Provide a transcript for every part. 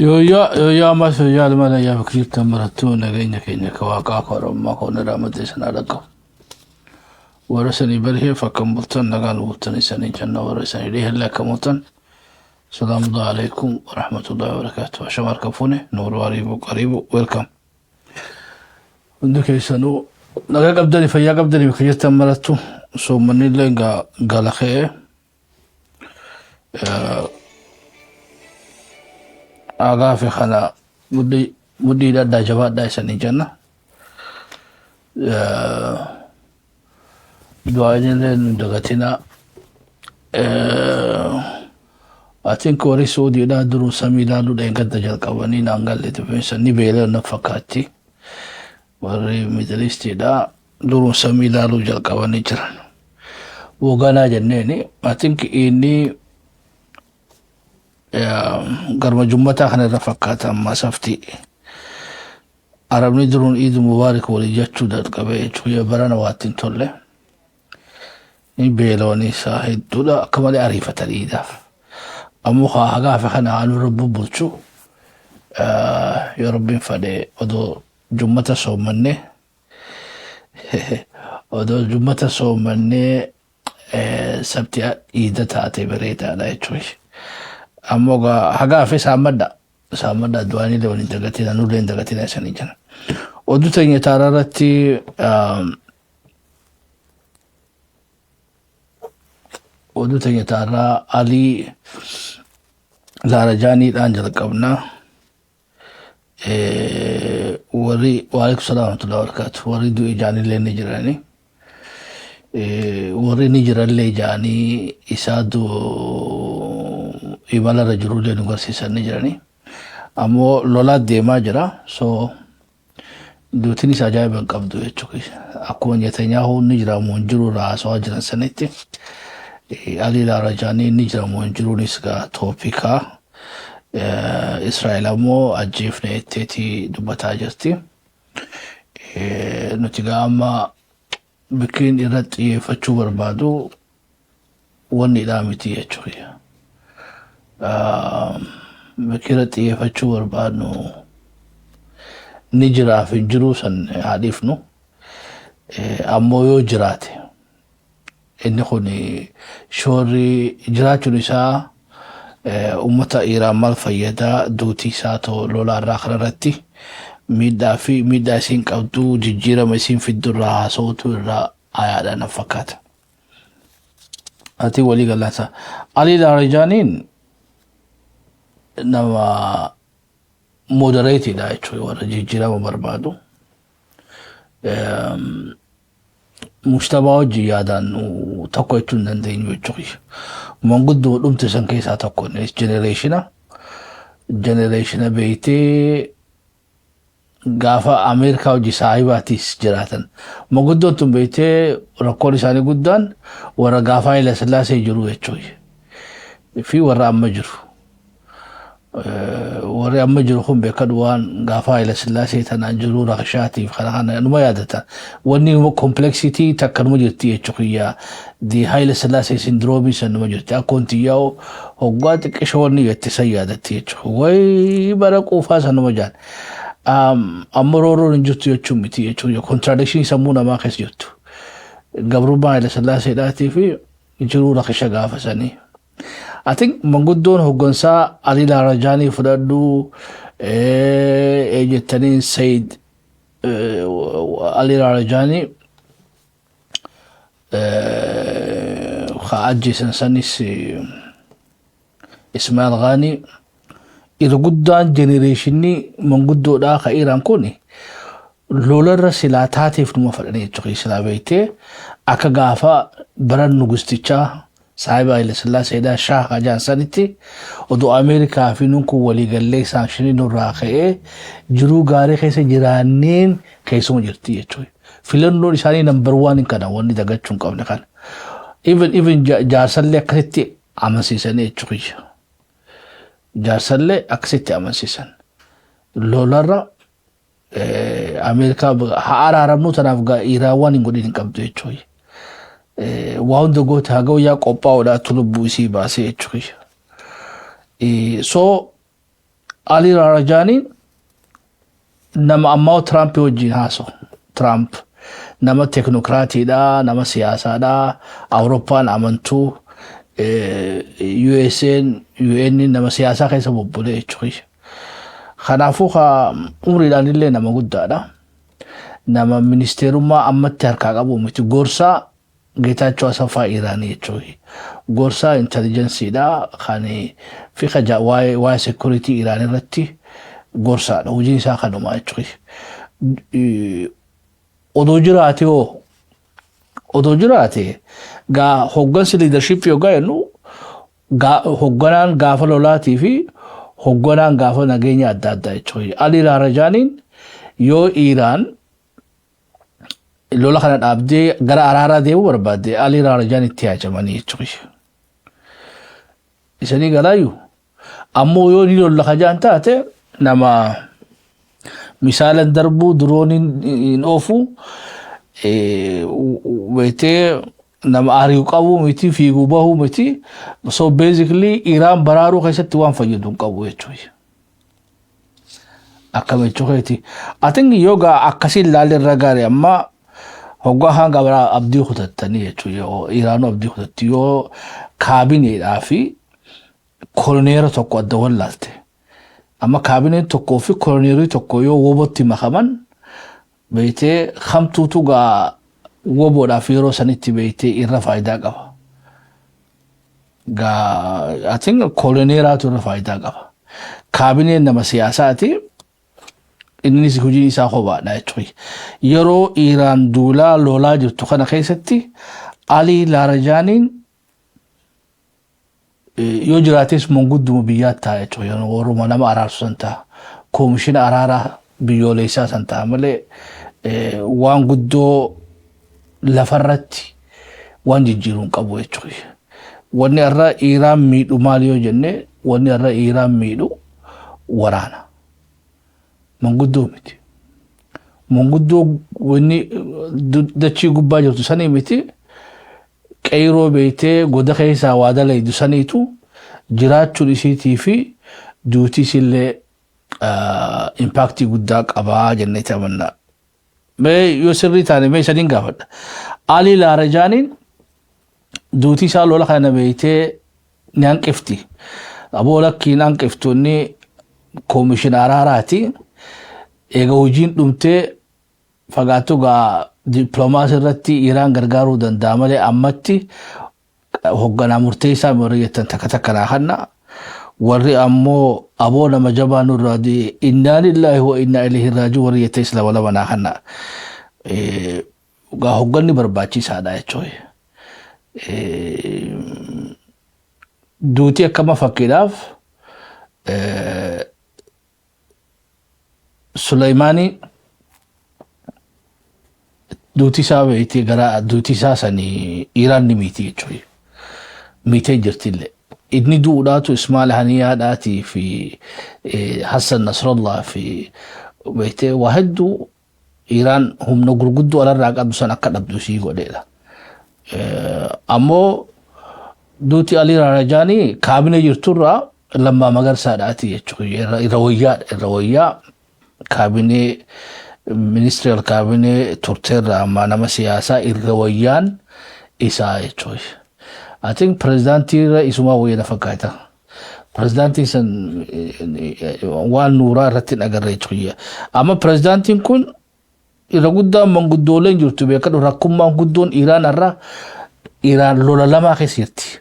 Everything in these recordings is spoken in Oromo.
يا ما سجال ما لا يا بكريت تمرتو نغينا كينك واقع كرم ما كون رامد سنالك ورسني بره فكم بطن نقال بطن سني جنة ورسني ليه لك مطن السلام عليكم ورحمة الله وبركاته شمار كفوني نور واريبو قريبو ويلكم عندك يسنو نغا قبدني فيا قبدني بكريت تمرتو سو مني لنغا غالخي آغا في خلا مدي دا جواد دا سني جنة دعائنا لندغتنا I think وري سودي دا درو سمي لالو دا ينقد جل قوانين انقل لتفنسا نبيلا نفقاتي وري مدلستي دا درو سمي لالو جل قوانين جران وغانا جنيني I think إني قرم جمتا خنا رفقاتا ما سفتي عرب ندرون عيد مبارك ولجاتشو داد قبي شوية برانا واتين تولي بيلوني ساهد دولا كمال عريفة الإيدا أموخا هقا فخنا عنو ربو بلشو يا ربي فدي ودو جمتا صومني ودو جمتا صومني سبتي إيدا تاتي بريتا لا يتوش أموغا هقا في سامدا دواني لوني دغتنا نولين دغتنا سنجنا ودو تنيا تارارتي ودو تنيا تارا علي لارجاني الانجل قبنا وري وعليكم السلام ورحمة الله وبركاته وري دو إجاني اللي نجراني وري نجر اللي جاني إسادو إمالا رجلو اللي نغرسيسا نجراني أمو لولا ديما جرا سو دوتني ساجاي بن قبضو يچوكي أكون يتنياهو نجرا منجرو راسو أجرا سنتي علي لارجاني نجرا منجرو نسكا توبيكا إسرائيل أمو أجيفنا إتتي دبتا جرتي نتيجة أما بكين إرد يفتشو بربادو وني دامتي يچوكي بكرة يفتشو بربادو نجرا في جروسا عارفنو أمو يو جراتي إني خوني شوري جراتو نساء أمتا إيران مال فيدا دوتي ساتو لولا راخر رتي ميدا سينك أو دو جيجيرا مسين في الدرا صوتو الرا آيادا نفكات أتي ولي قلاسا علي لارجانين نما مودريتي دا يچوي ورا جيجيرا وبربادو مشتبه جيادان وتقوي تندن دين يچوي منقد دوم تسن كيسا تقوي نيس جنريشنا بيتي غافا أمريكا وجي صاحباتيس جراتن منقد دوم بيتي رقولي ساني قدان ورا غافا إلى سلاسي جرو يچوي في ورا أما جرو وري أما جروخهم بكدوان غافا إلى سلاسي تنانجرو رخشاتي فخلانا نما يادتا واني كومبلكسيتي تكر مجرتي يچوكيا دي هاي لسلاسي سندرومي سن مجرتي أكونتي ياو هقواتك إشواني يتسيادتي يچوك وي برقو فاسا نمجان أمرورو نجوتو يچومتي يچوك يو contradiction سمونا ما خس يوتو قبروبا إلى سلاسي داتي في جرو رخشا غافا ساني I think manguddon hoggansa Ali Larajani fudaddu ejettanin Said Ali Larajani خاجي سنسانيس إسماعيل غاني إرقدان جنريشني manguddoo dha خيران كوني لولا الرسلاتاتي في المفرنية تقي سلابيتي أكا غافا بران نغستيچا صاحب إلى سلا سيدا شاه جان سنتي ودو أمريكا في نونكو ولي قال لي سانشني نوراخي جرو غاري خيسي جرانين كيسو مجرتي يچوي فيلن نور إساني نمبر 1 كان واني دغچون قبل كان even جارسل لي أكسيتي أمسيسان يچوي جارسل لي أكسيتي أمسيسان لولارا أمريكا هارا رمنو تنافقا إيراوان نقودين قبضو يچوي waan dogoota hagoo yaa qophaa'uudha tulubbuu isii baasee jechuudha. So Ali Rarajani nama ammoo Trump wajjin haaso. Trump nama teknokraatiidha, nama siyaasaadha, Awurooppaan amantuu, UN nama siyaasaa keessa bobbolee jechuudha. Kanaafuu umriidhaan illee nama guddaadha. Nama ministeerummaa ammatti harkaa qabu miti. Gorsaa Geetaachoo Asaffaa Iraanii jechuudha. Gorsaa intelligensiidha. Kan fi waa'ee security Iraan irratti gorsaadha. Hojiin isaa kanumaa jechuudha. Odoo jiraate gaa hoggansi leadership yookaan jennu hogganaan gaafa lolaatii fi hogganaan gaafa nageenya adda addaa jechuudha. Ali Laarajaaniin yoo Iraan lola kana dhaabdee gara araaraa deemuu barbaadde Ali Laarajaan itti haajamanii jechuudha. Isanii galaayyuu ammoo yoo ni lola kajaan taate nama misaalan darbuu durooniin hin oofu wayitee nama ari'u qabu miti fiiguu bahuu miti. So basically Iraan baraaruu keessatti waan fayyadu hin qabu jechuudha. Akkam jechuudha. Atin yoga akkasiin ilaalle irra gaarii amma hoggaa hanga biraa abdii kutattanii jechuudha. Iraan abdii kutatti yoo kaabineedhaa fi koloneera tokko adda wallaalte. Amma kaabineen tokkoo fi koloneerii tokko yoo wobotti makaman beeytee hamtuutu gaa woboodhaaf yeroo sanitti beeytee irra faayidaa qaba. Atin koloneeraatu irra faayidaa qaba. Kaabineen nama siyaasaati. Innis hojii isaa kophaadha jechuudha. Yeroo Iraan duulaa lolaa jirtu kana keessatti Ali Laarajaaniin yoo jiraates mangudduma biyyaa ta'a jechuudha. Warruma nama araarsu san ta'a. Koomishina araaraa biyyoolessaa san ta'a malee waan guddoo lafarratti waan jijjiiruun qabu jechuudha. Wanni irra Iraan miidhu maal yoo jenne wanni irra Iraan miidhu waraana. Manguddoo miti. Manguddoo wanni dachii gubbaa jirtu sanii miti. Qeyroo beeytee goda keessaa waa dalaydu saniitu jiraachuun isiitii fi duutiis illee impaaktii guddaa qabaa jennee tamanna. Yoo sirrii taane mee saniin gaafadha. Ali Laarajaaniin duutii isaa lola kana beeytee ni hanqifti. Aboo lakkiin hanqiftoonni koomishina araaraati. Eega hojiin dhumtee fagaattuu gaa dippiloomaasii irratti Iraan gargaaruu danda'a malee ammatti hogganaa murteessaa warri jettan takka takkanaa kanna. Warri ammoo aboo nama jabaa nurraa innaa lillaahi wa innaa ilaihi raaji'uun warri jettee isla wala banaa kanna. Gaa hogganni barbaachisaadha jechuudha. Duutii akkama fakkiidhaaf Suleymaanii duutii isaa beeytee gara duutii isaa sanii Iraan ni miiti jechuudha. Miitee jirtillee. Inni duudhaatu Ismail Haniyaadhaatii fi Hassan Nasrallah fi beeytee waa hedduu Iraan humna gurguddoo alarraa qabdu san akka dhabdu isii godheedha. Ammoo duutii Ali Laarajaanii kaabinee jirturraa Lammaa Magarsaadhaati jechuudha. Irra wayyaa kaabinee ministerial kaabinee turteerra amma nama siyaasaa irra wayyaan isaa jechuudha. I think prezidaantii isumaa wayya fakkaata. Prezidaantiin san waan nuuraa irratti hin agarre jechuudha. Amma prezidaantiin kun irra guddaan manguddooleen jirtu beekadhu rakkummaan guddoon Iraan irraa Iraan lola lamaa keessa jirti.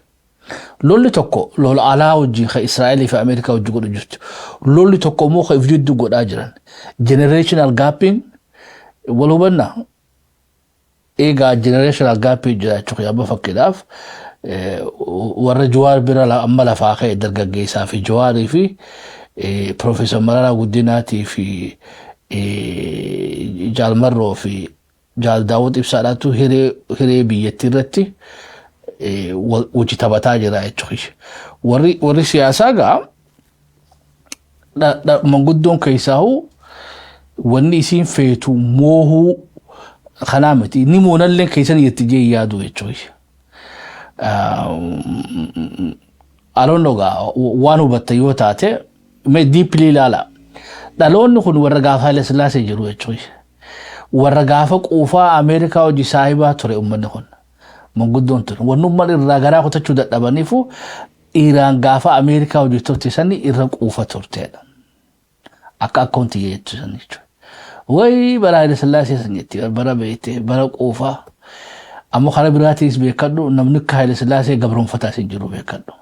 Lolli tokko lola alaa wajjin ka Israa'elii fi Ameerikaa wajjin godhu jirtu. Lolli tokko immoo ka if jidduu godhaa jiran. Generational gapping wal hubanna. Egaa generational gapping jira jechuudha. Amma fakkiidhaaf warra Jawaar bira amma lafaa ka'e dargaggeessaa fi Jawaarii fi Profeesar Mararaa Guddinaatii fi Jaal Marroo fi Jaal Daawud Ibsaadhaatu hiree biyyattii irratti wajji taphataa jira jechuudha. Warri siyaasaa gaa manguddoon keessaahu wanni isiin feetu moohuu kanaa miti. Ni moonallee keessan itti jee yaadu jechuudha. I don't know gaa waan hubatta yoo taate me deeply lala dhaloonni kun warra gaafa Haile Sillaasee jiru jechuudha warra gaafa quufaa Ameerikaa hojii saahibaa ture ummanni kun manguddoon ture wannummaan irraa garaa kutachuu dadhabaniifu Iraan gaafa Ameerikaa hojii turte sani irra quufa turteedha akka akkaunti jechuudha jechuudha way bara Haile Sillaasee sanyetti bara beete bara quufaa ammoo kana biraatis beekadhu namni akka Haile Sillaasee gabroonfataa sin jiru beekadhu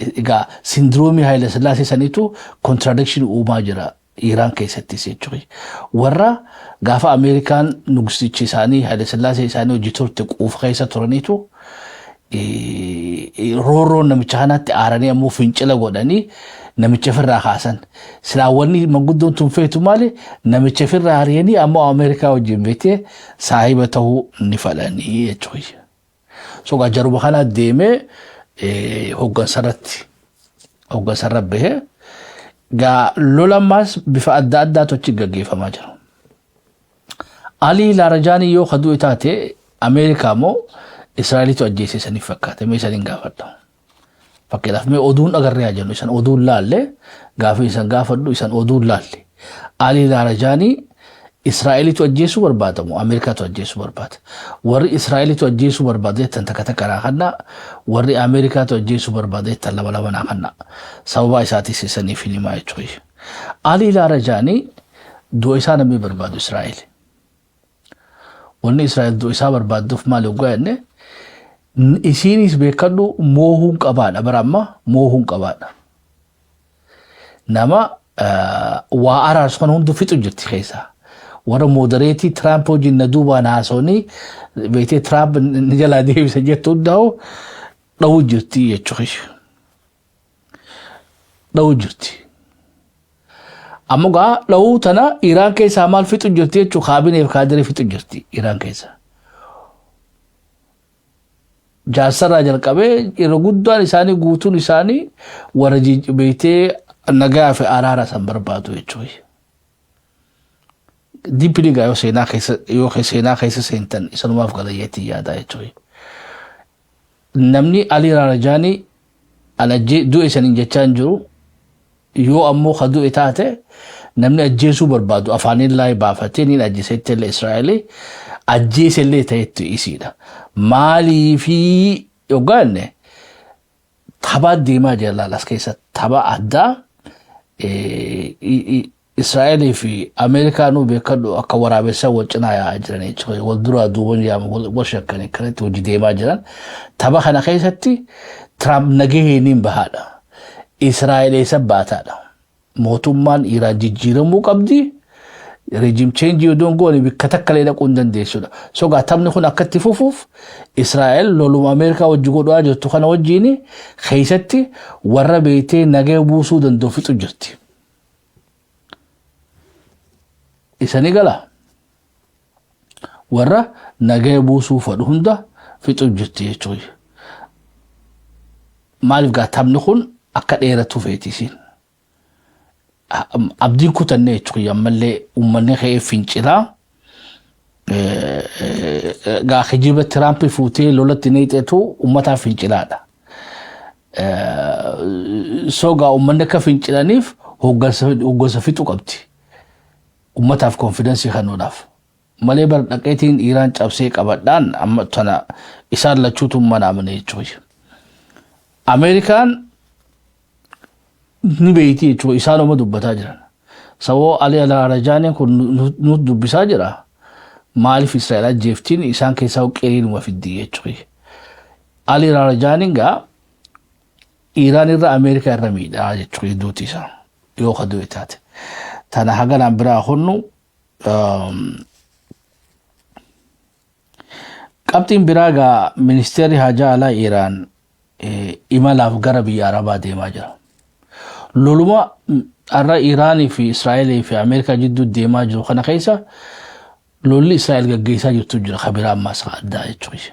egaa syndrome Haile Sillaasee sanitu contradiction uumaa jira Iraan keessatti jechuudha warra gaafa Ameerikaan nugsichi isaanii Haile Sillaasee isaanii hojii turte quufa keessa turaniitu rooroo namicha kanatti aaranii ammoo fincila godhanii namicha firraa kaasan silaawwanni manguddoon tun feetu maali namicha firraa ari'anii ammoo Ameerikaa wajjin beekee saahiba ta'uu ni fedhanii jechuudha so gajaruma kana deemee hoggansarra bahee gaa lolamaas bifa adda addaatu achi gaggeeffamaa jira Ali Laarajanii yoo kaduu taate Ameerikaa moo Israa'eliitu ajjeesisanii fakkaate mee isaniin gaafadha fakkeedhaaf mee oduun agarree jennu isan oduun laalle gaafa isan gaafadhu isan oduun laalle Ali Laarajanii Israa'eliitu ajjeesuu barbaadamu Ameerikaatu ajjeesuu barbaada warri Israa'eliitu ajjeesuu barbaade tan takata karaa kanna warri Ameerikaatu ajjeesuu barbaade tan lama lama kanna sababa isaatis isaniif himaa jechuudha Ali Laarajanii du'a isaa namni barbaadu Israa'el wanni Israa'el du'a isaa barbaaduuf maal ogaanne isinis beekadhu moohuun qabaadha baramma moohuun qabaadha nama waa araarsu kan hundu fixu jirti keessa warra moderate Trump wajjin na duubaan haasawanii beekee Trump ni jalaa deebisa jettu hundaa'u dhawuu jirti jechuudha dhawuu jirti ammoo gaa dhawuu tana Iraan keessaa maal fixu jirti jechuudha kaabineef kaadiree fixu jirti Iraan keessaa jaasarraa jalqabee yeroo guddaan isaanii guutuun isaanii warra beekee nagaa fi araara san barbaadu jechuudha deeply gaa yoo seenaa keessa seentan isanumaaf galayyeetti yaada jechuudha namni Ali Laarajanii alajjee du'e isaaniin jechaan jiru yoo ammoo kaduu taate namni ajjeesuu barbaadu afaaniin laayii baafatee ni ajjeesetti illee Israa'el ajjeese illee ta'etti isiidha maalii fi yogaanne taphaa deemaa jira laalas keessa taphaa addaa Israa'el fi Ameerikaanuu beekadhu akka waraabessa wal cinaa yaa'aa jiran jechuudha wal duraa duuban wal shakkanii kanatti hojii deemaa jiran tapha kana keessatti Trump nagaheenii bahaadha Israa'el isa baataadha mootummaan Iraan jijjiiramuu qabdi regime change yoo dongooni bikka takkalee dhaquu hin dandeessudha so gaa taphni kun akkatti fufuuf Israa'el loluma Ameerikaa wajji godhaa jirtu kana wajjiin keessatti warra beekee nagaa buusuu danda'u fixu jirti isani gala warra nagaa buusuu fadhu hunda fixu jirti jechuudha maaliif gaa taphni kun akka dheeratu feetisiin abdiin kutannee jechuudha ammallee uummanni ka'ee fincilaa gaa kijiba Trump fuutee lolatti neexeetu uummataaf fincilaadha so gaa uummanni akka fincilaniif hoggansa fixu qabdi ummataaf confidence kanuudhaaf malee bar dhaqeetiin Iraan cabsee qabadhaan amma tana isaan lachuutu mana amane jechuudha Ameerikaan ni beekti jechuudha isaanuma dubbataa jiran saboo Ali Laarajanii kun nu dubbisaa jira maaliif Israa'el ajjeeftiin isaan keessaa qeeriinuma fiddi jechuudha Ali Laarajanii gaa Iraan irra Ameerikaa irra miidhaa jechuudha duuti isaa yoo kaduu taate tana haganaan biraa honnu qabxiin biraa gaa ministeerri haajaa alaa Iraan imalaaf gara biyya Arabaa deemaa jira loluma arra Iraanii fi Israa'el fi Ameerikaa jidduu deemaa jiru kana keessa lolli Israa'el gaggeessaa jirtu jira khabira ammaas addaa jechuudha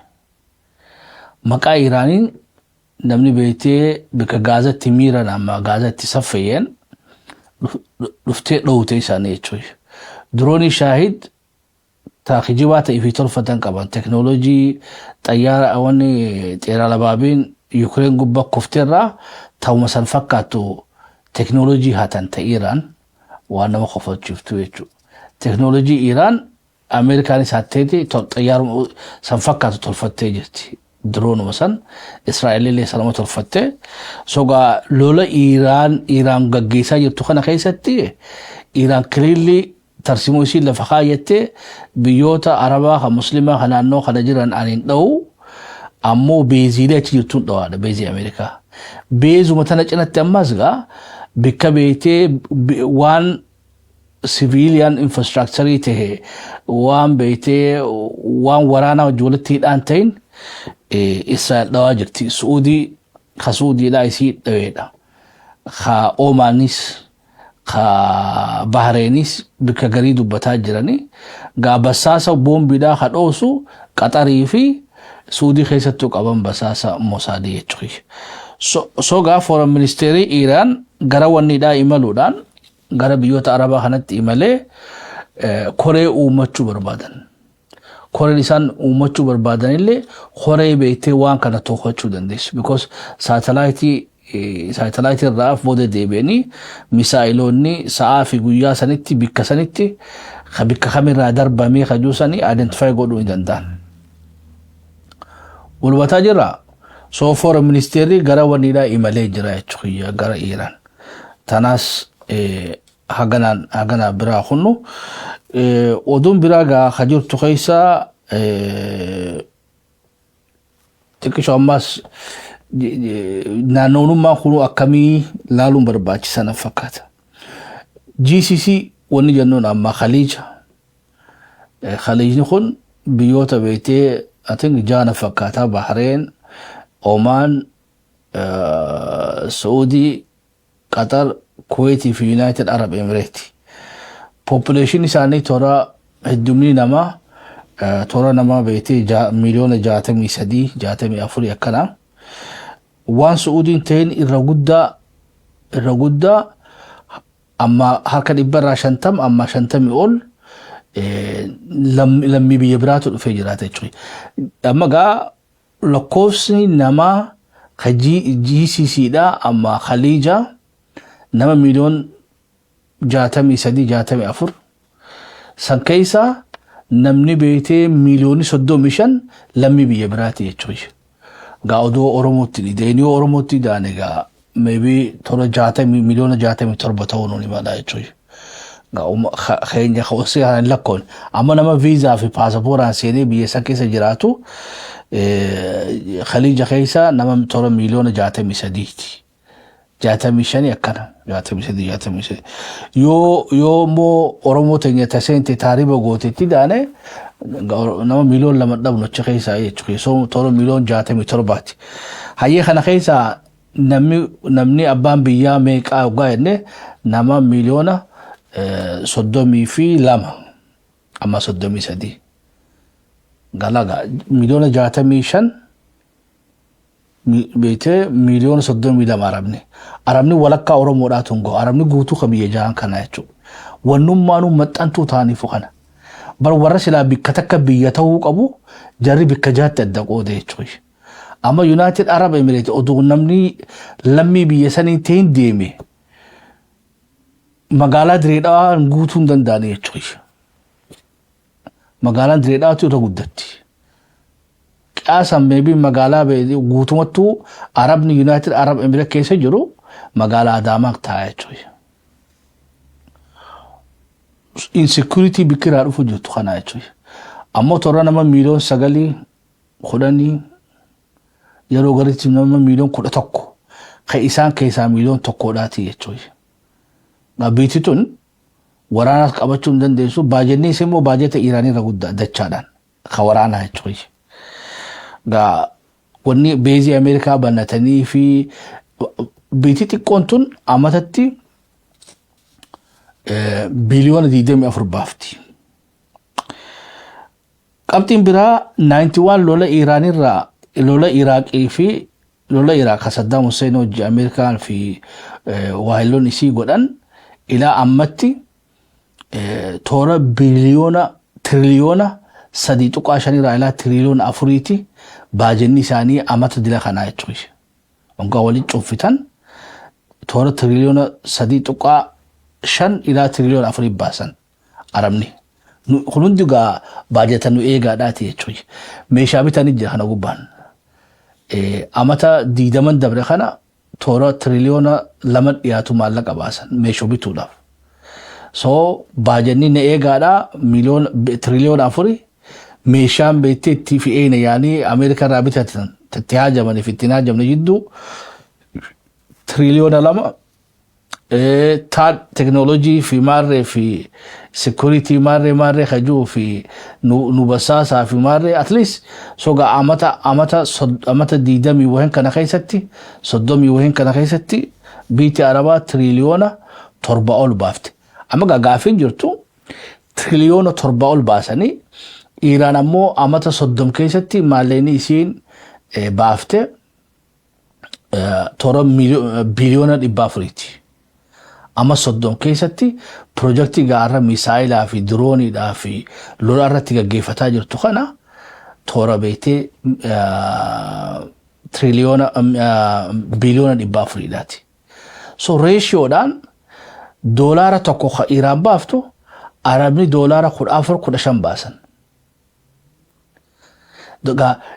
maqaa Iraaniin namni beekee bika gaazatti miiran amma gaazatti saffeeyeen dhuftee dhowwate isaanii jechuudha droonii shaahid taakijiba ta'e fi tolfatan qaban teknoolojii xayyaara awwanni xeeraa labaabiin Ukraine gubbaa kufteerraa ta'uma san fakkaatu teknolojii hatan ta Iran waan nama qofachiiftu jechuudha. Teknolojii Iran Ameerikaanis hatteeti xayyaaruma san fakkaatu tolfattee jirti. Droonuma san Israa'elillee sanuma tolfattee sogaa lola Iran gaggeessaa jirtu kana keessatti Iran kiriilli tarsimoo isii lafa kaayyattee biyyoota Arabaa kan Muslimaa kan naannoo kana jiran aniin dha'u ammoo beeziilee achi jirtuun dhawaadha beezii Ameerikaa. Beezuma tana cinatti ammas gaa bikka beetee waan civilian infrastructure tahe waan beetee waan waraanaa wajjin hidhaan ta'in Israa'el dhawaa jirti. Suudiidhaa isii dhaweedha. Ka Omaanis ka Bahreenis bikka garii dubbataa jirani gaa basaasa boombiidhaa ka dhoosu Qaxarii fi Suudii keessattuu qaban basaasa Mosaadii jechuudha. So gaa foreign ministeerii Iran gara wanniidhaa imaluudhaan gara biyyoota Arabaa kanatti imalee koree uumachuu barbaadan. Koreen isaan uumachuu barbaadan illee koree beektee waan kana to'achuu dandeessu. Because saatalaayitii irraa booda deebi'anii misaa'iloonni sa'aa fi guyyaa sanitti bikka sanitti bikka kamirraa darbamee kajuusanii identify godhuu ni danda'an. Walbataa jirra. So foreign ministeerii gara wanniidhaa imalee jira jechuudha gara Iran. Tanaas hagana biraa kunnu oduun biraa gaa kajirtu keessa xiqqisho ammas naannoonummaa kunu akkamii laaluun barbaachisan fakkaata. GCC wanni jennuun amma Khaliija. Khaliijni kun biyyoota beetee jaana fakkaata Bahreen, Oman, Saudi, Qatar, Kuwait fi United Arab Emirates. Population isaanii toora heddumni namaa toora namaa beetee miliyoona 63-64 akkana. Waan Saudiin ta'in irra guddaa amma harka 150 amma 50 ol lammii biyya biraatu dhufee jiraata jechuudha. Amma gaa lakkoofsi namaa ka GCCdha amma Khaliija nama miliyoon 63-64 san keessa namni beetee miliyooni 35 lammii biyya biraati jechuudha. Gaa odoo Oromootti dhideeniyoo Oromootti daane gaa maybe toora 60 miliyoona 67 ta'uu ni mala jechuudha. Gaa keenya kawasii hanan lakkoon amma nama viizaa fi paasapooraan seenee biyya san keessa jiraatu Khaliija keessa nama toora miliyoona 63ti. 65 akkana 63 yoo moo Oromoo teenya taseente taariba gootetti daane nama miliyoon 2 dhabnu achi keessa jechuudha. So toora miliyoon 67ti. Hayyee kana keessa namni abbaan biyyaa meeqaa ogaa jenne nama miliyoona 32 amma 33. Galaga miliyoona 65 beete miliyoona 32 Arabni walakkaa Oromoodhaa tungo Arabni guutuu kabiyya jaan kana jechuudha. Wannummaanuu maxxantuu ta'aniifu kana. Bar warra silaa bikka takka biyya ta'uu qabu jarri bikka jaatti adda qoode jechuudha. Amma United Arab Emirates oduu namni lammii biyya sanii ta'in deeme magaalaa Direedhaa guutuu hin danda'ani jechuudha. Magaalaan Direedhaatu irra guddatti. Qiyaasan maybe magaalaa guutumattuu Arabni United Arab Emirates keessa jiru magaalaa Adaamaa ta'a jechuudha. Insecurity bikiraa dhufu jirtu kana jechuudha. Ammoo toora nama miliyoon 9-10 yeroo garitti nama miliyoon 11 kan isaan keessaa miliyoon 1dhaati jechuudha. Biyyi tun waraanaas qabachuu hin dandeessu baajenni immoo baajeta Iraanii irra guddaa dachaadhaan ka waraanaa jechuudha. Gaa wanni beezii Ameerikaa bannatanii fi biyyi xiqqoon tun amatatti biliyoona 24 baafti. Qabxiin biraa 91 lola Iraanirraa lola Iraaqii fi lola Iraaq Saddam Hussein hojii Ameerikaan fi waahiloon isii godhan ilaa ammatti toora biliyoona tiriliyoona 3.5 ilaa tiriliyoona 4ti baajenni isaanii amata dila kanaa jechuudha. Ongaa waliin cufitan toora tiriliyoona 3.5 ilaa tiriliyoona 4 baasan arabni. Kun hundi gaa baajata nu eegaadhaati jechuudha. Meeshaa bitanii jira kana gubbaan. Amata 20 dabre kana toora tiriliyoona 2 dhiyaatu maallaqa baasan meeshoo bituudhaaf. So baajanni na eegaadhaa tiriliyoona 4 meeshaan beektee itti fi'eena yaanii Ameerikaa irraa bitatan itti haajamanii fi ittiin haajamne jidduu tiriliyoona 2 taat teknoolojii fi maarree fi security maarree kajuu fi nu basaasaa fi maarree at least soga amata 20 wahin kana keessatti 30 wahin kana keessatti biitti arabaa tiriliyoona 7 ol baafte. Amma gaaffiin jirtu tiriliyoona 7 ol baasanii Iiraan ammoo amata 30 keessatti maallaqni isiin baafte toora biliyoona 400ti. Amma 30 keessatti pirojektii gaarra misaayilaa fi dirooniidhaa fi lola irratti gaggeeffataa jirtu kana toora beektee tiriliyoona biliyoona 400dhaati. So reeshiyoodhaan doolaara tokko ka Iiraan baaftu Arabni doolaara 14-15 baasan.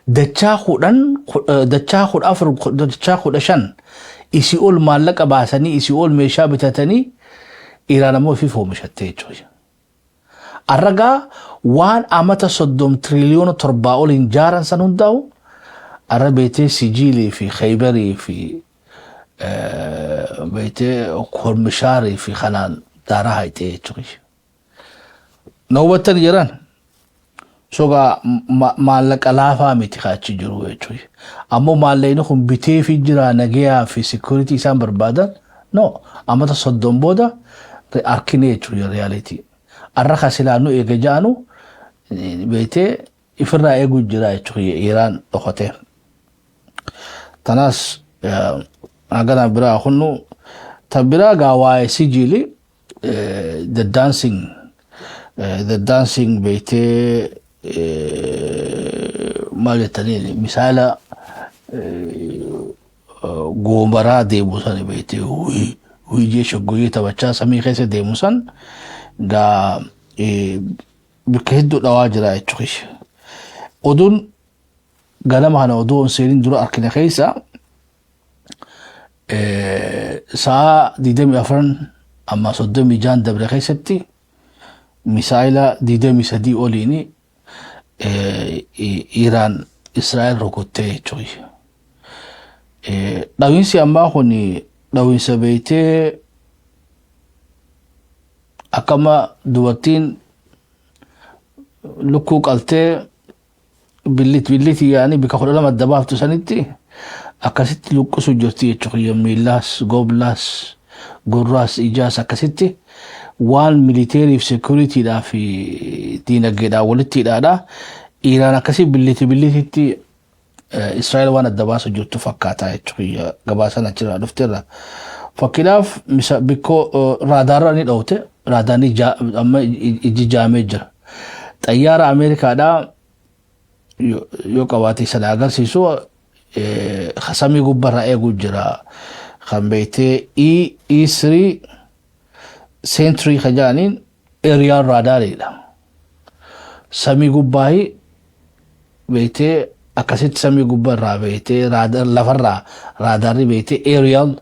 Dachaa 15 isi ol maallaqa baasanii isi ol meeshaa bitatanii Iiraan ammoo fi oomishatte jechuudha. Arragaa waan amata 30 tiriliyoona 7 ol hin jaaran san hundaa'u arra beetee Sijiilii fi Khaybarii fi beetee Kormishaarii fi kanaan daaraa hayxee jechuudha. Nawwattan jiran soga maallaqa laafaa miti kaachi jiru jechuudha. Ammoo maallaqni kun bitee fi jira nagayaa fi security isaan barbaadan no amata 30 booda arkine jechuudha reality. Arra kasilaanu eega jaanu beetee ifirraa eeguu jira jechuudha Iiraan dhokatee. Tanaas agana biraa kunnu tabiraa gaawaa Sijiili the dancing beetee maalitanii misaala goomaraa deemusan beekte huyjee shoggoyee taphachaa samii keessa deemusan gaa bakka hedduu dhawaa jira jechuudha. Oduun ganama kana oduu seenin dura arkina keessa saa 24 amma 36 dabre keessatti misaayila 23 oliini Iiraan Israa'el rukuttee jechuudha. Dhawiinsi ammaa kun dhawiinsa beektee akkama dubartiin lukkuu qaltee billitii yaani bika 12 dabaaftu sanitti akkasitti lukkusu jirti jechuudha. Miilaas, goblaas, gurraas, ijaas akkasitti waan militeeriif securityidhaa fi diinagdeedhaa walitti hidhaadhaa Iiraan akkasii billititti Israa'el waan adda baasu jirtu fakkaataa jechuudha. Gabaasan achirraa dhufteerra. Fakkiidhaaf bikkoo raadaarra ni dhawte raadaarni amma iji jaamee jira. Xayyaara Ameerikaadhaa yoo qabaate sana agarsiisu samii gubbarraa eeguu jira. Kan beektee E3 Sentry kajaaniin aerial raadaariidha. Samii gubbaahi beektee akkasitti samii gubbarraa beektee lafarraa raadaarri beektee aerial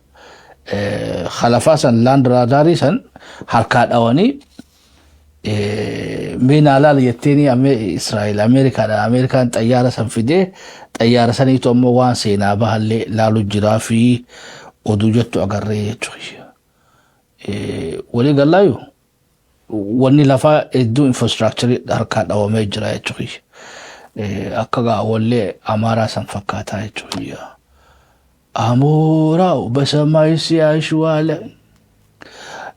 khalafaa san land raadaarii san harkaa dhawanii meena laal jetteeni Israa'el Ameerikaan xayyaara san fidee xayyaara saniitu ammoo waan seenaa bahallee laalu jiraa fi oduu jettu agarree jechuudha. Walii galaayu wanni lafaa hedduu infrastructure harkaa dhawamee jira jechuudha. Akka gaawollee Amaaraa san fakkaataa jechuudha. Amooraaw በሰማይ ሲያይሽ ዋለ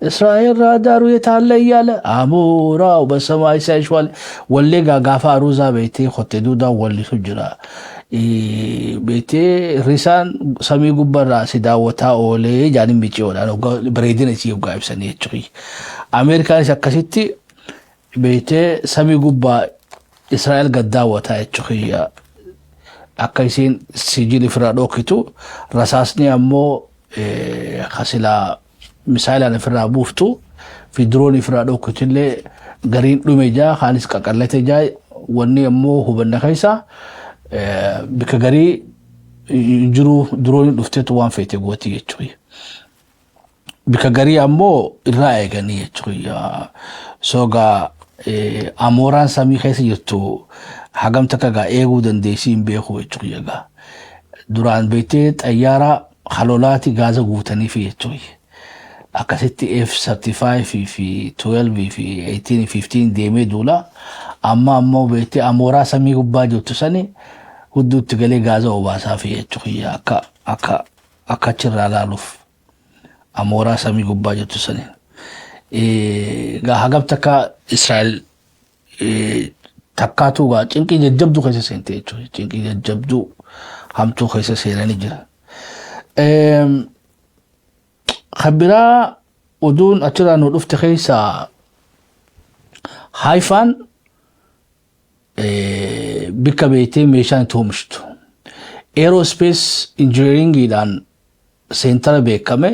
እስራኤል ራዳሩ የታለ እያለ አሞራው በሰማይ ሲያይሽ ዋለ ወሌ ጋጋፋ ሩዛ ቤቴ ሆቴ ዱዳ ወሊሱ ጅራ ቤቴ ሪሳን ሰሚ ጉበራ ሲዳወታ ኦሌ ጃኒም ቢጪ ወዳ ነው ብሬድን እሲ ጋይብሰን የጭሪ አሜሪካን ሲያከሲቲ ቤቴ ሰሚ ጉባ እስራኤል ገዳወታ የጭሪያ akkasiin Sijiil ifirraa dhookitu rasaasni ammoo خسلا مثال أنا في الرابوفتو في دروني في الرادوك تلي قرين لوميجا خالص كقلته جاي وني أمو هو بالنخيسة بكقري يجرو دروني لفتت وان فيتي قوتي يجوي بكقري أمو الرأي كني يجوي سوغا أموران سامي خيسي يرتو حقم تكاقا إيغو دنديسين بيخو يجوي duraan beekte xayyaara haloolaati gaaza guutanii fi jechuudha. Akkasitti F-35 fi 12 fi 18 15 deemee duula amma ammoo beekte amooraa samii gubbaa jirtu sani hudduutti galee gaaza obaasaa fi jechuudha akka achirraa laaluuf amooraa samii gubbaa jirtu sani. Hagam takka Israa'el takkaatu gaa cinqii jajjabduu keessa seente jechuudha. Cinqii jajjabduu hamtu khaysa seelani jira khabira udun atira no dufte khaysa haifan bika beete meeshaan toomishtu aerospace engineering idan center beekame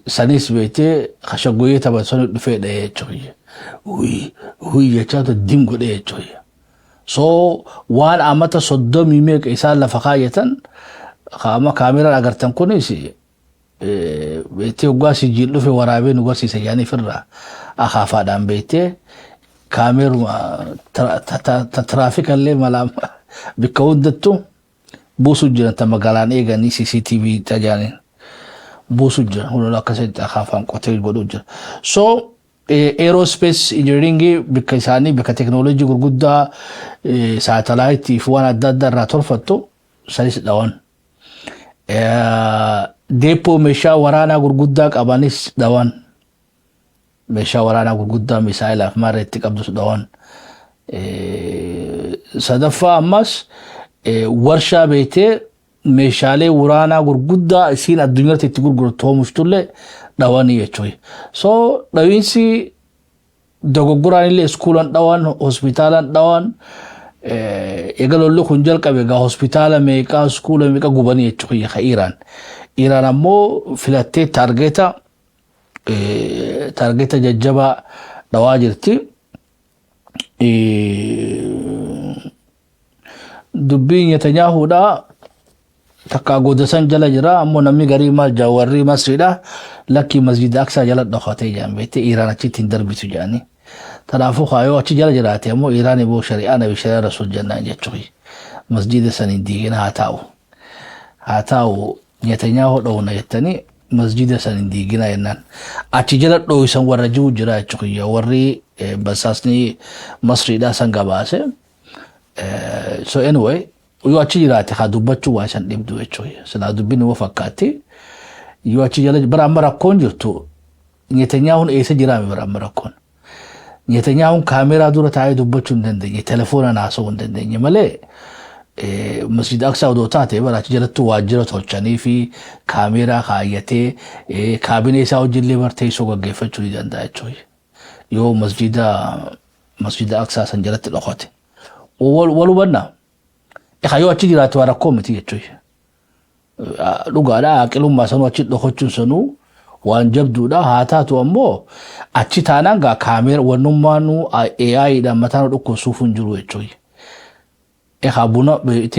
sanis beete khashagoye tabason dhufe dhaye choye hui yachata dim gode choye so waan amata soddomi meeqa isaan lafa kaayatan qaama kaamera agartan kunis beete ugaa sijil dhufe waraabeen ugarsiisa yaani firra akhafaadhaan beete kaameru traafikallee mala bikka hundattu buusu jiran ta magaalaan eeganii CCTV tajaanin buusu jiran hundi akkasitti akhafaan qotee godhu jira so aerospace engineering bika isaanii bika technology gurguddaa satellite fi waan adda addaa irraa tolfattu sanis dhawan depo meeshaa waraanaa gurguddaa qabanis dhawan meeshaa waraanaa gurguddaa misaa'ilaaf mareetti qabdus dhawan sadaffaa ammas warshaa beetee meeshaalee waraanaa gurguddaa isiin addunyaatti itti gurgurtu oomishtulle dhawanii jechuudha. So dhawinsi dogoggoraan illee iskuulan dhawan hospitaalan dhawan eegalolli kun jalqabe gaa hospitaala meeqaa iskuula meeqa gubanii jechuudha ka Iraan. Iraan ammoo filattee taargeeta jajjabaa dhawaa jirti. Dubbiin Netanyahuudha takka godasan jala jira ammoo namni garii maal jaawarri masriidha lakki masjid Aqsa jala dhokatee jaambete Iraan achitti hin darbitu jaani tanaafuu kaayoo achi jala jiraate ammoo Iraan boo shari'aa nabi shari'aa rasul jannaan jechuudha masjida saniin diigina haa ta'u Netanyahu dhowna jettanii masjida saniin diigina jennaan achi jala dho'isan warra jiru jira jechuudha warri basaasni masriidha san gabaase so anyway yoo achi jiraate haa dubbachuu waa san dhibdu jechuudha silaa dubbin waa fakkaatti yoo achi jala bara amma rakkoon jirtu Netanyahun eessa jiraame bara amma rakkoon Netanyahun kaameraa dura taa'ee dubbachuu hin dandeenye telefoona naasoo hin dandeenye malee masjid Aqsa odoo taate bara achi jalatti waajjira tolchanii fi kaameraa kaayyatee kaabinee isaa hojillee barteessoo gaggeeffachuu ni danda'a jechuudha yoo masjida Aqsa san jalatti dhokate wal hubannaa yoo achi jiraate waa rakkoo miti jechuudha dhugaadha aqilummaa sanuu achi dhokachuun sanuu waan jabduudha haa taatu ammoo achi taanaan gaa kaamera wannummaanuu AI'dhaan mataan dhukkubsuuf hin jiru jechuudha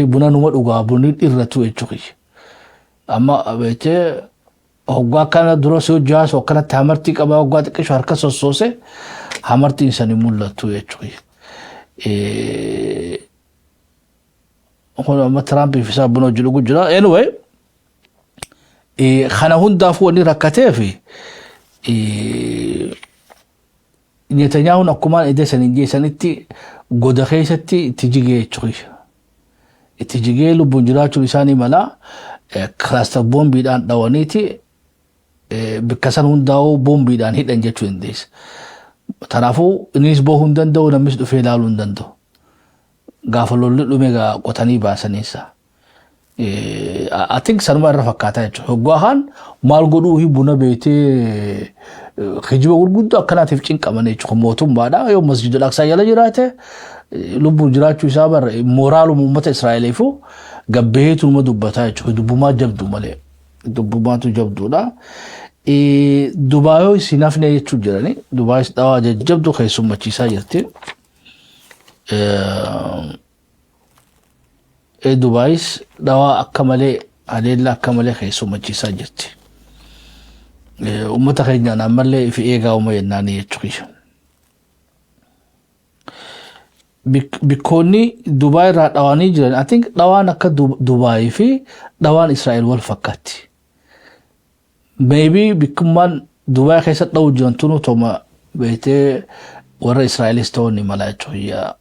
buna numa dhugaa bunni irratu jechuudha amma beekte hoggaa kana dura si hojjaas akkanatti hamartii qabaa hoggaa xiqqishu harka sossoose hamartiin sanii mul'attu jechuudha هنا ترامب في سابنا جلوجو جرا anyway خنا هندا فوني ركتافي نتنياهو نكمان إذا سنجي سنتي قد خيستي تجيجي تشويش تجيجي لو بنجراتو لساني ملا كلاستر بومبي دان دوانيتي بكسر هنداو بومبي دان هيد انجتو انديس ترافو نيس بو هندان دو نمس دو فيلالو هندان دو gaafalolli dhumeega qotanii baasanisa I think sanuma irra fakkaata jechuudha hoggaan maal godhuu buna beetee kijiba gurguddaa akkanaatiif cinqaman jechuudha mootummaadha yoo masjidul Aqsaa jala jiraate lubbu jiraachuu isaa bar moraaluma uummata Israa'eliifu gabbeetu uma dubbataa jechuudha. Dubbumaa jabdu malee. Dubbumaatu jabduudha. Dubaayoo isin hafne jechuu jirani. Dubaayis dhawaa jajjabdu keessummachiisaa jirti. Dubaayis dhawaa akka malee adeella akka malee keessummachiisaa jirti. Uummata keenyaan ammallee fi eegaa uuma yennaanii jechuudha. Bikkoonni Dubaay irraa dhawaanii jiran, I think dhawaan akka Dubaay fi dhawaan Israa'el wal fakkaatti. Maybe bikkummaan Dubaay keessa dhawuu jiran tunu toma beetee warra Israa'elis ta'uun ni mala jechuudha.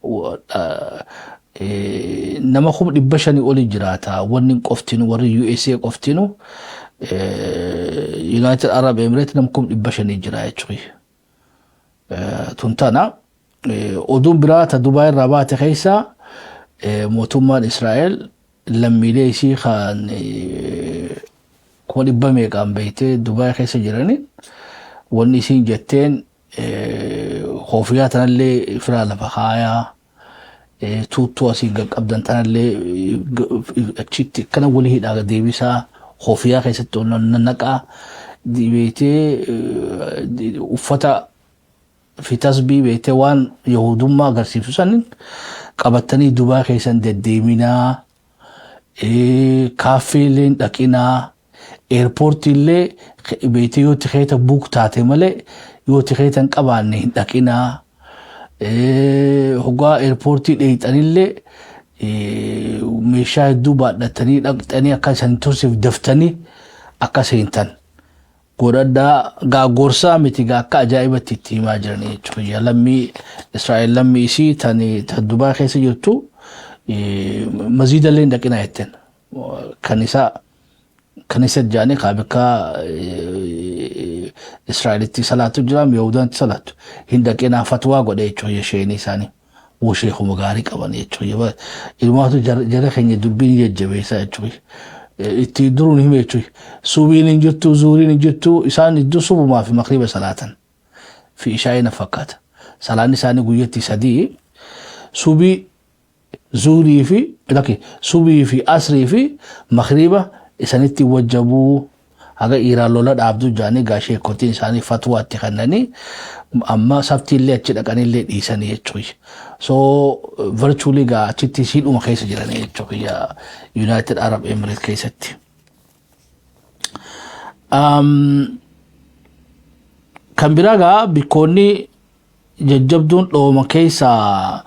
Nama 500 oli jiraata. Wanni qoftinu warri USA qoftinu United Arab Emirates nam 500 jira jechuudha. Tuntana odun biraata Dubaay irraa baate keessa mootummaan Israa'el lammiilee isii kan dhibba meeqaan beeytee Dubaay keessa jiranii wanni isiin jetteen khoofiyaa tanallee firaa lafa kaayaa tuuttuu asii qabdan tanallee achitti akkana walii hidhaa deebisaa khoofiyaa keessatti naqaa beeytee uffata fi tasbii beeytee waan Yahudummaa agarsiisu sanin qabatanii Dubaay keessan deddeeminaa kaaffeelee dhaqinaa airportillee beeytee yoo tikeeta buuk taate malee yoo tikeeta qabaanne hin dhaqinaa hoggaa airportii dheeyxanillee meeshaa hedduu baadhatanii dhaqxanii akka isaan tursiif daftanii akka seentan godhadhaa gaagorsaa miti akka ajaa'ibatti itti himaa jiranii jechuudha. Lammii Israa'el lammii isii tan Dubaay keessa jirtu maziidallee hin dhaqinaa jetteen kan isa jaanii kaabika Israa'elitti salaatu jiraam Yahudaanti salaatu hin dhaqinaa fatwaa godhe jechuudha isheenii isaanii sheekuma gaarii qaban jechuudha. Ilmaatu jara keenya dubbiin jajjabeessaa jechuudha. Itti duruun hime jechuudha. Subiin hin jirtu, zuuriin hin jirtu, isaan iddoo subumaa fi makriba salaatan fi ishaa'ina fakkaata. Salaan isaanii guyyatti 3 subii zuurii fi asrii fi makriba isanitti wajjabuu haga Iiraan lola dhaabdu jaanii gaashee kootiin isaanii fatwaatti kannanii amma sabtiillee achi dhaqanillee dhiisanii jechuudha. So virtually gaa achitti siidhuma keessa jiranii jechuudha United Arab Emirates keessatti. Kan biraa gaa bikkoonni jajjabduun dhooma keessa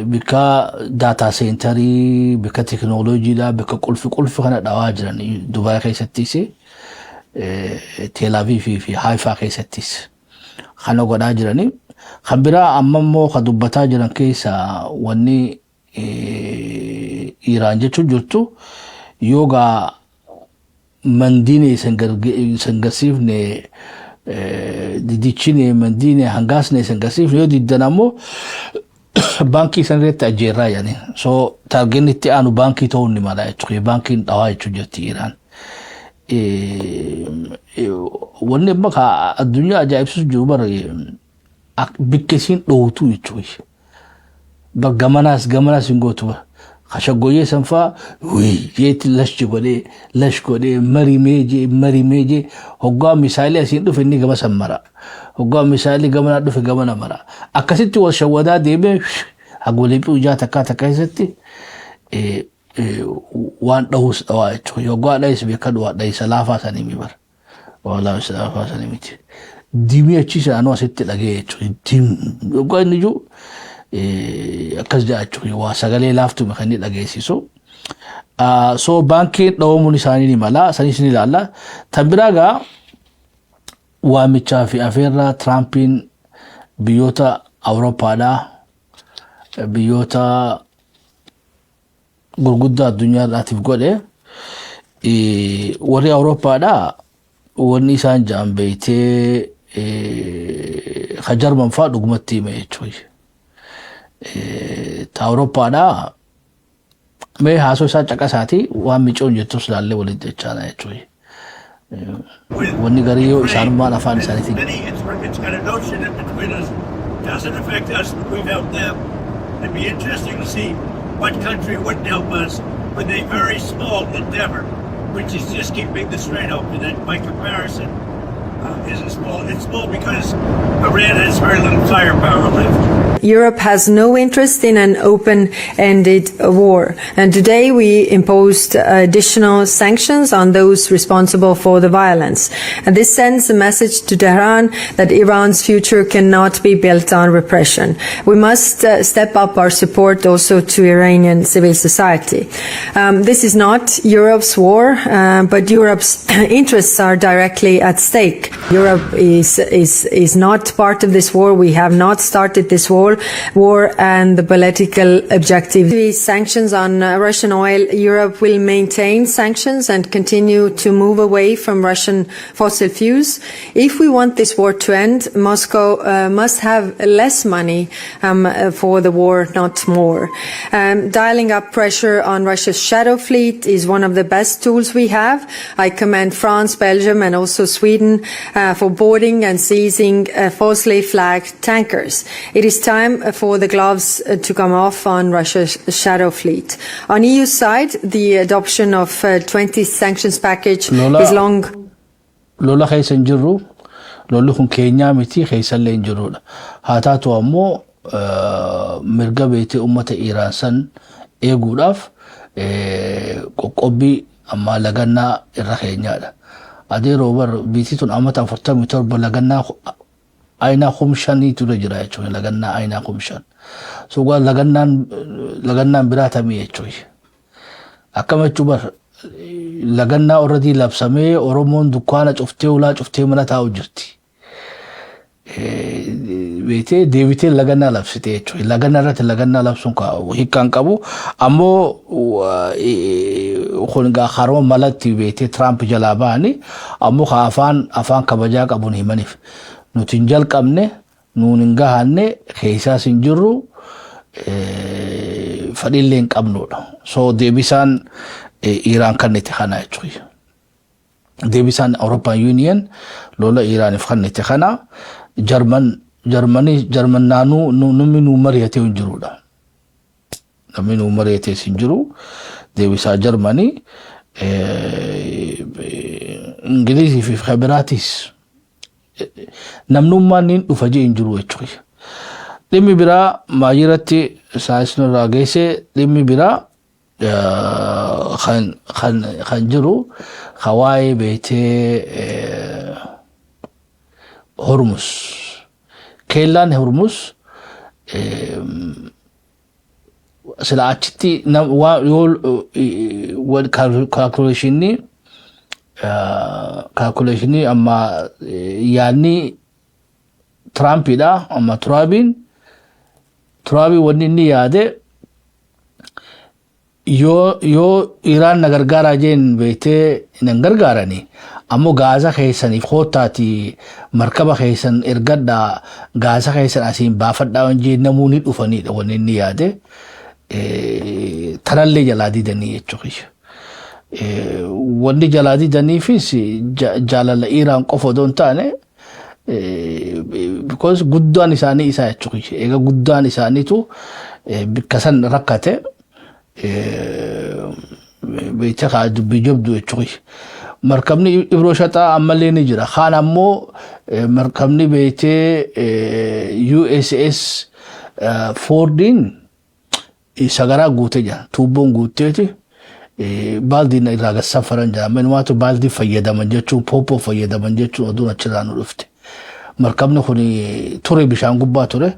bika data centerii, bika teknooloojiidhaa, bika qulfi kana dhawaa jiran Dubaay keessattis, Tel Aviv fi Haifa keessattis kana godhaa jiranii. Kan biraa amma immoo kan dubbataa jiran keessa wanni Iiraan jechuun jirtu yoogaa mandiine isan garsiifne didichine mandiine hangaasne isan garsiifne yoo diddan ammoo baankii isan irratti ajjeerraa yani. So targeen itti aanu baankii ta'uu ni mala jechuudha. Baankiin dhawaa jechuun jirti Iiraan. Wanni amma addunyaa ajaa'ibsiisu jiru bara bikkisiin dhowtuu jechuudha. Gamanaas hin gootu khashaggoyee sanfaa jeetti lash godhee marimeeje hoggaa misaalee asiin dhufe inni gama san mara. Hoggaa misaalee gamanaa dhufe gamana mara. Akkasitti wal shawwadaa deemee hagolee ijaa takkaa keessatti waan dhawus dhawaa jechuudha. Hoggaa dhayis beekadhu waa dhayisa laafaa sanii mibar. Walaa isa laafaa sanii miti. Diimii achiisa anuu asitti dhagee jechuudha. Hoggaa inni jiru akkas jaa jechuudha. Waa sagalee laaftu kan inni dhageessisu. So baankiin dhawamuun isaanii ni mala. Sanis ni ilaalla. Tan biraa gaa waamichaa fi afeerraa Tiraampiin biyyoota Awurooppaadhaa biyyoota gurguddaa addunyaadhaatiif godhe warri Awurooppaadhaa wanni isaan ja'an beeytee Jarman fa'aa dhugumatti hime jechuudha. Ta Awurooppaadhaa mee haasoo isaa caqasaati waan micoon jettus laallee walitti jechaana jechuudha. Wanni garii yoo isaanummaan afaan isaaniitiin. It's got a notion in between us. Doesn't affect us. We help them. It'd be interesting to see what country wouldn't help us with a very small endeavor, which is just keeping the Strait open. And by comparison, isn't small. It's small because Iran has very little firepower left. Europe has no interest in an open-ended war. And today we imposed additional sanctions on those responsible for the violence. And this sends a message to Tehran that Iran's future cannot be built on repression. We must step up our support also to Iranian civil society. This is not Europe's war, but Europe's interests are directly at stake. Europe is not part of this war. We have not started this war, and the political objective. These sanctions on Russian oil, Europe will maintain sanctions and continue to move away from Russian fossil fuels. If we want this war to end, Moscow must have less money for the war, not more. Dialing up pressure on Russia's shadow fleet is one of the best tools we have. I commend France, Belgium and also Sweden for boarding and seizing falsely flagged tankers. It is time for the gloves to come off on Russia's shadow fleet. On EU side, the adoption of 20 sanctions package is long. Lola khaysan jirru lolli kun Kenya miti khaysan leen jirudha. Haa taatu ammoo mirga beete ummata Iran san eeguudhaaf qoqqobbii amma lagannaa irra keenyaadha. Adee roobar biitituun amata 47 lagannaa ayna khumshanii ture jira jechuudha lagannaa ayna khumshan. So waa lagannaan biraatami jechuudha. Akkama jechuudha lagannaa already labsamee Oromoon dukkaana cuftee ulaa cuftee mana taa'u jirti. Beetee deebitee lagannaa labsite jechuudha. Lagannaa irratti lagannaa labsuun hiikkaan qabu ammoo kun gaa haroo malatti beetee Trump jalaa ba'anii ammoo afaan kabajaa qabuun himaniif. Nuti hin jalqabne nuun hin gahanne keessaas hin jirru fadhiillee hin qabnudha. So deebisaan Iraan kannete kana jechuudha. Deebisaan European Union lola Iraaniif kannete kana Jarman naannoo namni nuu mari'atee hin jirudha. Namni nuu mari'atee hin jiru deebisaa Jarmanii Ingilizii fi Xibiraatis namnummaan niin dhufa jee hin jiru jechuudha. Dhimmi biraa maayiratti saayinsii irraa geesse dhimmi biraa kan jiru hawaayee beetee Hormuz. Keellaan Hormuz sila achitti calculationii amma yaadni Trumpidha amma Trumpiin wanni inni yaade yoo Iraan na gargaaraa jeen beetee nan gargaarani ammoo Gaazaa keessaniif kootaati markaba keessan ergadhaa Gaazaa keessan asiin baafadhaa wanjee namoonni dhufanidha wanni inni yaade tanallee jalaa didanii jechuudha. Wanni jalaa didaniifis jaalala Iraan qofa odoo hin taane because guddaan isaanii isaa jechuudha. Egaa guddaan isaaniitu bakka san rakkate beektaa kaa dubbii jabdu jechuudha. Markabni Ibroo Shaxaa ammallee ni jira. Kaan ammoo markabni beektee USS Fordiin sagaraa guutee jira. Tuubboon guuteeti baaldiin irraa gassafaran jira. Menumaatu baaldii fayyadaman jechuun pooppoo fayyadaman jechuun oduun achirraa nu dhufte. Markabni kun ture bishaan gubbaa ture.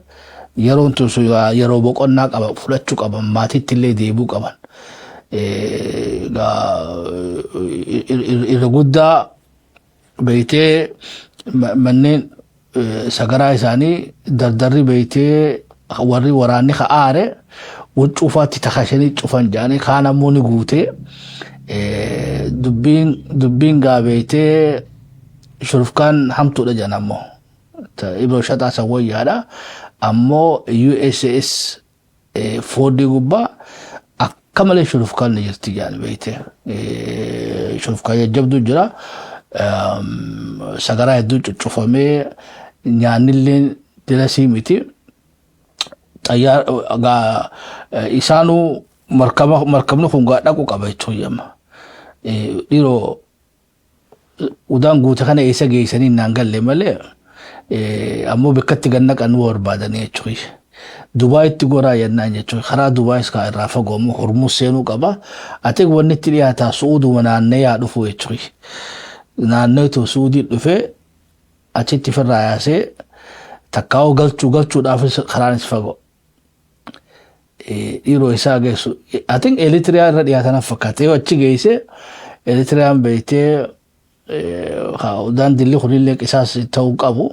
Yeroon tun yeroo boqonnaa qaba fudhachuu qaban maatiitti illee deebuu qaban. Irra guddaa beektee manneen sagaraa isaanii dardarri beektee warri waraanni ka'aare cufaatti takashanii cufan jaanii kaan ammoo ni guutee dubbiin gaa beektee shurufkaan hamtuudha jedhan ammoo Ibroo Shaxaa san wayyaadha ammoo USS Fordii gubbaa كمل يشوف كان يرتجال بيته يشوف كان يجبدو جرا سجرا يدو تشوفه مي يعني اللي دراسي متي xayyaar isaanuu markabni kun dhaqu qaba jechuun yamma. Dhiiroo udaan guute kana eessa geessanii naan galle malee ammoo bakkatti gannaqan barbaadanii jechuun. Dubaayitti goraa yennaan jechuun karaa Dubaayis kaa irraa fagoomu Hormuz seenuu qaba. Ati wanni itti dhiyaataa Suuduma naannee yaa dhufu jechuun. Naanneetu Suudii dhufee achitti firraa yaasee takkaa'oo galchuudhaaf karaanis fagoo. Dhiiroo isaa geessu. Ati Eritiriyaa irra dhiyaatan fakkaatee achi geessee Eritiriyaan beektee udaan dilli kunillee qisaas ta'uu qabu.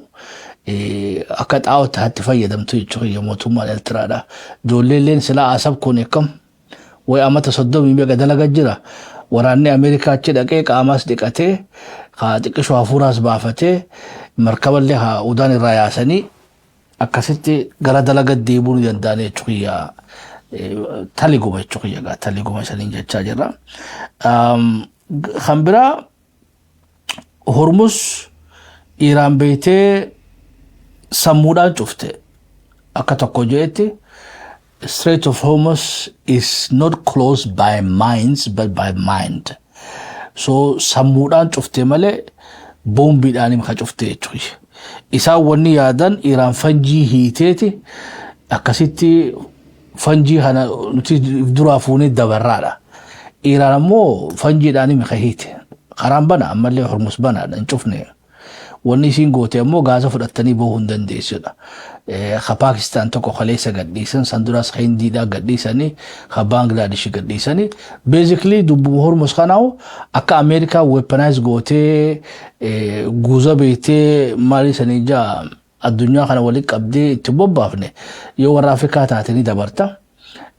Akka xaa'oo taatti fayyadamtu jechuudha mootummaan Eritiraadha. Ijoolleen silaa asab kun eekam way amata 30 meeqa dalagaa jira. Waraanni Ameerikaa achi dhaqee qaamaas dhiqatee xiqqishoo hafuuraas baafatee markaballee udaan irraa yaasanii akkasitti gara dalagaa deebi'uu danda'an jechuudha. Taliguma jechuudha. Taliguma isaniin jechaa jirra. Kan biraa Hormuz Iraan beektee sammuudhaan cufte akka tokko jeetti Strait of Hormuz is not closed by minds but by mind. So sammuudhaan cufte malee boombiidhaan ka cufte jechuudha. Isaan wanni yaadan Iraan fanjii hiiteeti akkasitti fanjii kana nuti duraa fuunee dabarraadha. Iraan ammoo fanjiidhaan ka hiite. Karaan bana ammallee Hormuz banaadha hin cufne. Wanni isiin goote ammoo gaasa fudhattanii bahuu hin dandeessudha. Ka Paakistaan tokko kaleessa gadhiisan san duraas ka Hindiidhaa gadhiisanii ka Baangilaadesh gadhiisanii basically dubbuma Hormuz kanaahu akka Ameerikaa weaponize gootee guuza beektee maali sanii jaa addunyaa kana walitti qabdee itti bobbaafne yoo warra Afrikaa taatanii dabarta.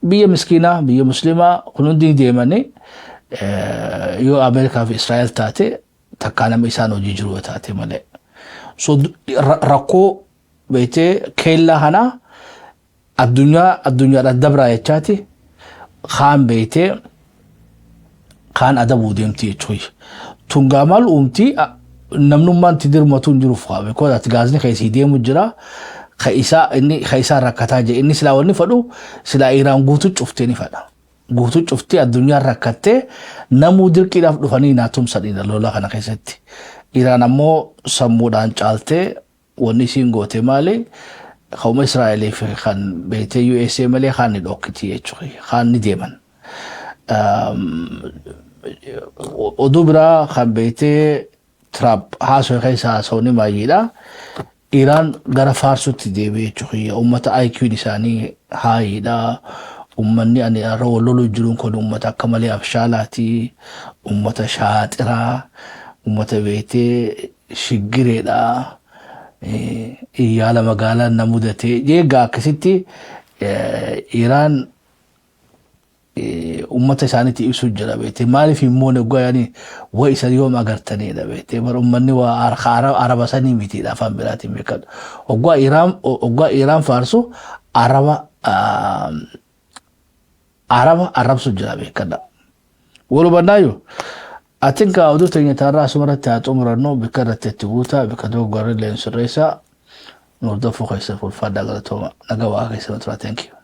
Biyya miskiinaa biyya muslimaa kun hundi deemanii yoo Ameerikaa fi Israa'el taate takkaa nama isaan hojii jiru taate malee. So rakkoo beektee keellaa kanaa addunyaadhaan dabraa jechaati kaan beektee kaan adabuu deemti jechuudha. Tungaa maal uumtii namnummaan itti dirmatu hin jiruuf qaba. Because gaasni keessii deemu jira. Ka isaa rakkataa jee inni silaa wanni fadhu silaa Iraan guutuu cuftee ni fadha. Guutuu cuftee addunyaan rakkattee namuu dirqiidhaaf dhufanii naatumsadhiidha lola kana keessatti. Iraan ammoo sammuudhaan caaltee wanni isiin goote maali? Qauma Israa'eliif kan beektee USA malee kaan ni dhokkiti jechuudha. Kaan ni deeman. Oduu biraa kan beektee Trump haasoo keessaa haasawni baay'eedha. Iraan gara faarsutti deebi'ee jechuudha. Uummata IQ'n isaanii haayiidha. Uummanni ani irra loluu jiruun kun uummata akka malee abshaalaati. Uummata shaaxiraa. Uummata beektee shiggireedha. Iyyaala magaalaan na mudatee. Egaa akkasitti Iraan ummata isaaniitti ibsuu jira beektee maaliif immoo neggaa yaani waa isa yoom agartaniidha beektee bara ummanni waa araba sanii mitiidha afaan biraatiin beekadha. Oggaa Iraan faarsu arabsu jira beekadha. Walubannaayyuu atinka oduu teenya taarraa asumarratti haa xumurannoo bika irratti itti buutaa bika dogoggorri leensurreessaa nuuf dafuu keessa fulfaadhaa galatooma nagaa waaqa keessa nuturaa thank you.